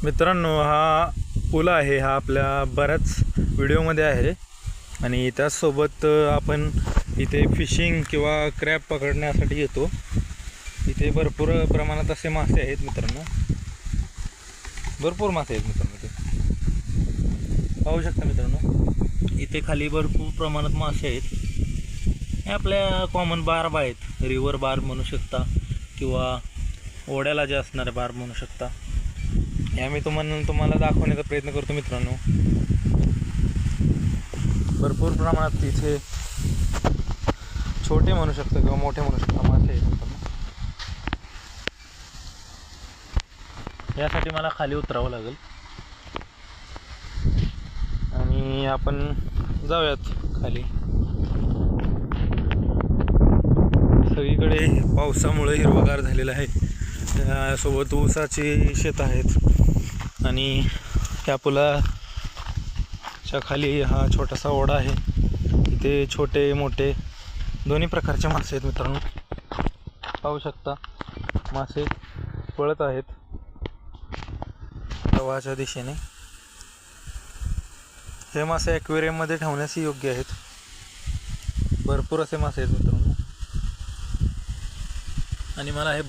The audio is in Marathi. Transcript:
मित्रांनो, हा पूल आहे, हा आपल्या बऱ्याच व्हिडिओमध्ये आहे आणि त्याचसोबत आपण इथे फिशिंग किंवा क्रॅब पकडण्यासाठी येतो। इथे भरपूर प्रमाणात असे मासे आहेत मित्रांनो, भरपूर मासे आहेत मित्रांनो। इथे पाहू शकता मित्रांनो, इथे खाली भरपूर प्रमाणात मासे आहेत। हे आपल्या कॉमन बार आहेत, रिव्हर बार म्हणू शकता किंवा ओढ्याला जे असणारे बार म्हणू शकता। हे आम्ही तुम्हाला दाखवण्याचा प्रयत्न करतो मित्रांनो। भरपूर प्रमाणात इथे छोटे म्हणू शकता किंवा मोठे म्हणू शकता मासे आहेत मित्रांनो। यासाठी मला खाली उतरावं लागेल आणि आपण जाऊयात खाली। सगळीकडे पावसामुळे हिरवगार झालेलं आहे, त्यासोबत ऊसाची शेत आहेत आणि त्या पुलाच्या खाली हा छोटासा ओढा आहे। इथे छोटे मोठे दोन्ही प्रकारचे मासे आहेत मित्रांनो। पाहू शकता, मासे पळत आहेत प्रवाहाच्या दिशेने। हे मासे ॲक्वेरियम मध्ये ठेवण्यास योग्य आहेत। भरपूर असे मासे आहेत मित्रांनो आणि मला हे